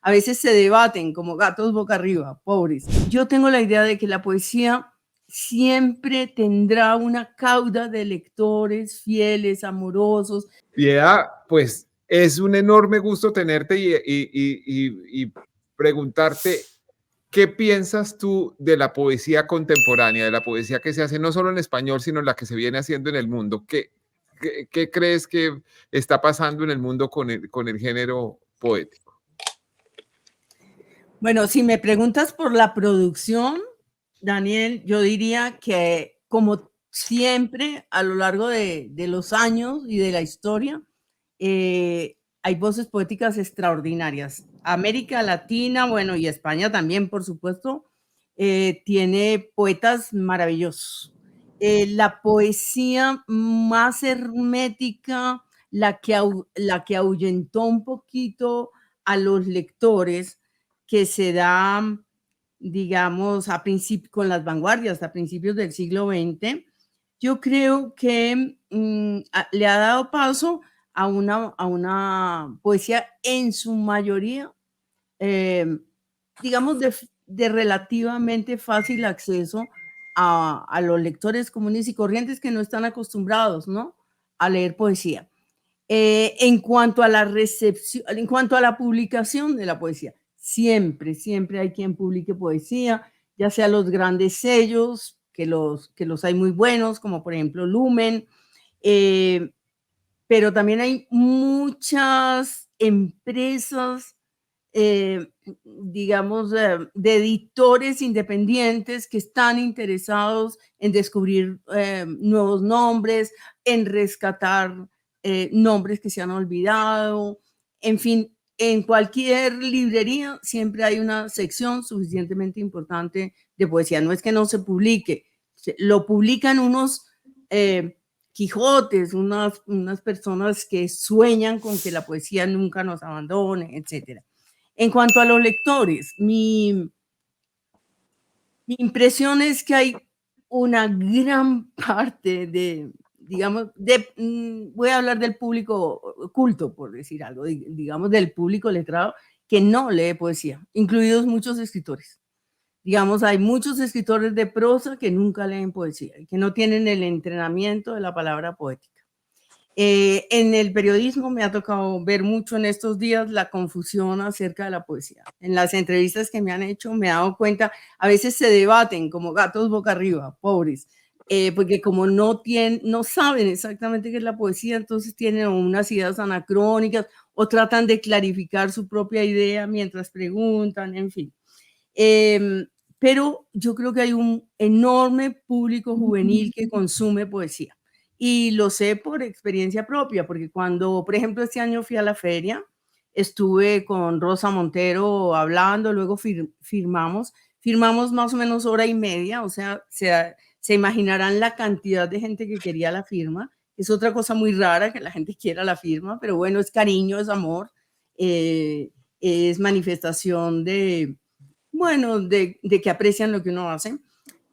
a veces se debaten como gatos boca arriba, pobres. Yo tengo la idea de que la poesía siempre tendrá una cauda de lectores fieles, amorosos. Piedad, pues es un enorme gusto tenerte y preguntarte qué piensas tú de la poesía contemporánea, de la poesía que se hace no solo en español, sino la que se viene haciendo en el mundo. ¿Qué crees que está pasando en el mundo con el género poético? Bueno, si me preguntas por la producción, Daniel, yo diría que como siempre a lo largo de los años y de la historia, hay voces poéticas extraordinarias. América Latina, bueno, y España también, por supuesto, tiene poetas maravillosos. La poesía más hermética, la que ahuyentó un poquito a los lectores, que se da, digamos, con las vanguardias a principios del siglo XX, yo creo que le ha dado paso a una poesía en su mayoría, digamos, de relativamente fácil acceso a los lectores comunes y corrientes que no están acostumbrados, ¿no?, a leer poesía. En cuanto a la recepción, en cuanto a la publicación de la poesía, siempre hay quien publique poesía, ya sea los grandes sellos, que los hay muy buenos, como por ejemplo Lumen, pero también hay muchas empresas, digamos, de editores independientes que están interesados en descubrir nuevos nombres, en rescatar nombres que se han olvidado. En fin, en cualquier librería siempre hay una sección suficientemente importante de poesía. No es que no se publique, lo publican unos Quijotes, unas personas que sueñan con que la poesía nunca nos abandone, etcétera. En cuanto a los lectores, mi impresión es que hay una gran parte de, digamos, voy a hablar del público culto, por decir algo, digamos, del público letrado, que no lee poesía, incluidos muchos escritores. Digamos, hay muchos escritores de prosa que nunca leen poesía, que no tienen el entrenamiento de la palabra poética. En el periodismo me ha tocado ver mucho en estos días la confusión acerca de la poesía. En las entrevistas que me han hecho me he dado cuenta, a veces se debaten como gatos boca arriba, pobres, porque como no saben exactamente qué es la poesía, entonces tienen unas ideas anacrónicas o tratan de clarificar su propia idea mientras preguntan, en fin. Pero yo creo que hay un enorme público juvenil que consume poesía. Y lo sé por experiencia propia, porque cuando, por ejemplo, este año fui a la feria, estuve con Rosa Montero hablando, luego firmamos más o menos hora y media, o sea, se imaginarán la cantidad de gente que quería la firma. Es otra cosa muy rara que la gente quiera la firma, pero bueno, es cariño, es amor, es manifestación de, bueno, de que aprecian lo que uno hace.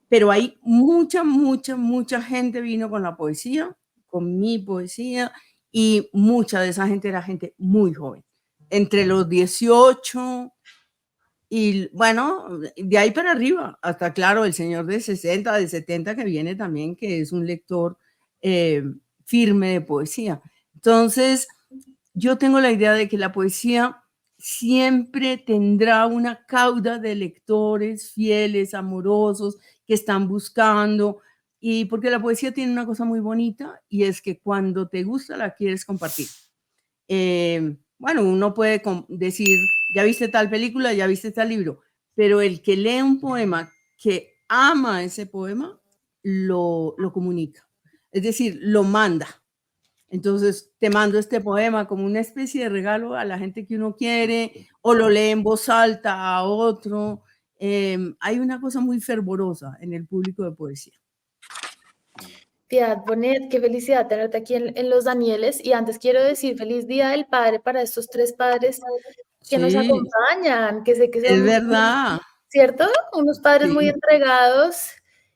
Pero hay mucha gente vino con la poesía, con mi poesía, y mucha de esa gente era gente muy joven, entre los 18 y, bueno, de ahí para arriba, hasta, claro, el señor de 60, de 70 que viene también, que es un lector firme de poesía. Entonces, yo tengo la idea de que la poesía siempre tendrá una cauda de lectores fieles, amorosos, que están buscando, y porque la poesía tiene una cosa muy bonita, y es que cuando te gusta la quieres compartir. Bueno, uno puede decir, ya viste tal película, ya viste tal libro, pero el que lee un poema, que ama ese poema, lo comunica, es decir, lo manda. Entonces, te mando este poema como una especie de regalo a la gente que uno quiere, o lo lee en voz alta a otro. Hay una cosa muy fervorosa en el público de poesía. Piedad Bonet, qué felicidad tenerte aquí en Los Danieles. Y antes quiero decir feliz Día del Padre para estos 3 padres que nos acompañan, que sé que son, es verdad, ¿cierto? Unos padres muy sí. entregados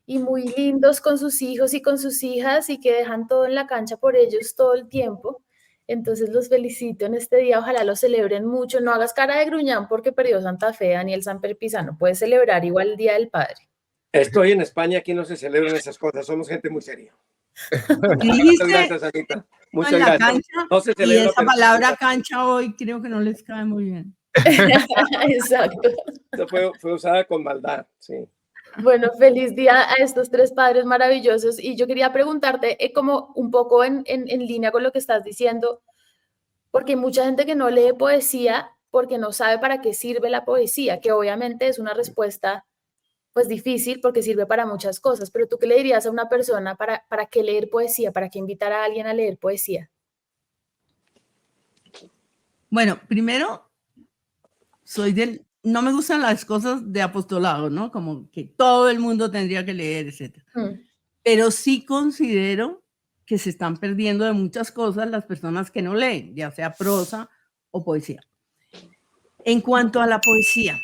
y muy lindos con sus hijos y con sus hijas y que dejan todo en la cancha por ellos todo el tiempo. Entonces los felicito en este día, ojalá lo celebren mucho. No hagas cara de gruñán porque perdió Santa Fe, Daniel Samper Pizano. Puedes celebrar igual el Día del Padre. Estoy en España, aquí no se celebran esas cosas, somos gente muy seria. Dijiste Muchas gracias, Anita. Muchas en la gracias. cancha, No se y celebra, esa pero- palabra cancha hoy creo que no les cae muy bien. Exacto. Fue usada con maldad, sí. Bueno, feliz día a estos tres padres maravillosos. Y yo quería preguntarte, como un poco en línea con lo que estás diciendo, porque hay mucha gente que no lee poesía porque no sabe para qué sirve la poesía, que obviamente es una respuesta pues difícil porque sirve para muchas cosas, pero ¿tú qué le dirías a una persona para qué leer poesía, para qué invitar a alguien a leer poesía? Bueno, primero, no me gustan las cosas de apostolado, ¿no? Como que todo el mundo tendría que leer, etc. Pero sí considero que se están perdiendo de muchas cosas las personas que no leen, ya sea prosa o poesía. En cuanto a la poesía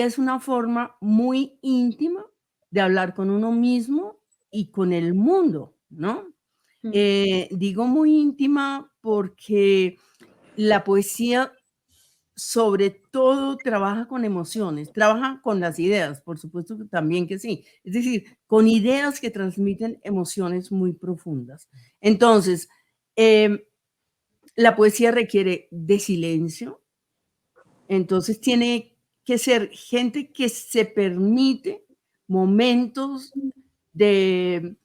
es una forma muy íntima de hablar con uno mismo y con el mundo, ¿no? Digo muy íntima porque la poesía sobre todo trabaja con emociones, trabaja con las ideas, por supuesto que también que sí, es decir, con ideas que transmiten emociones muy profundas. Entonces, la poesía requiere de silencio, entonces tiene que ser gente que se permite momentos de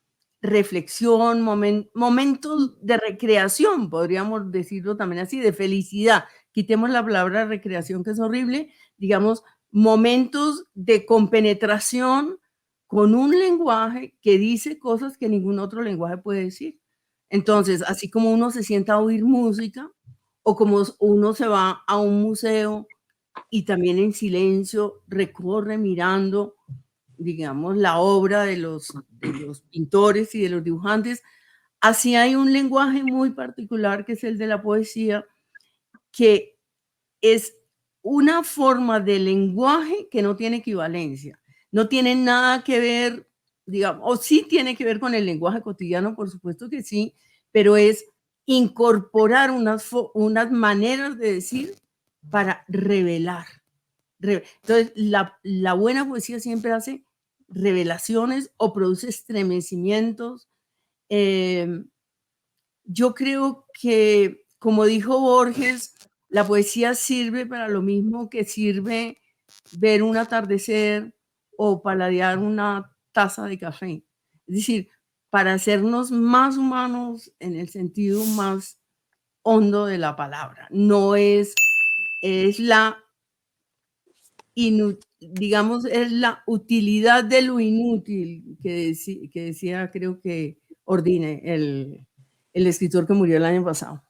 reflexión, momentos de recreación, podríamos decirlo también así, de felicidad. Quitemos la palabra recreación, que es horrible, digamos, momentos de compenetración con un lenguaje que dice cosas que ningún otro lenguaje puede decir. Entonces, así como uno se sienta a oír música, o como uno se va a un museo y también en silencio recorre mirando, digamos, la obra de los pintores y de los dibujantes, así hay un lenguaje muy particular que es el de la poesía, que es una forma de lenguaje que no tiene equivalencia, no tiene nada que ver, digamos, o sí tiene que ver con el lenguaje cotidiano, por supuesto que sí, pero es incorporar unas maneras de decir para revelar. Entonces, la buena poesía siempre hace revelaciones o produce estremecimientos. Yo creo que, como dijo Borges, la poesía sirve para lo mismo que sirve ver un atardecer o paladear una taza de café. Es decir, para hacernos más humanos en el sentido más hondo de la palabra. No es la digamos, es la utilidad de lo inútil que decía, creo que Ordine, el escritor que murió el año pasado.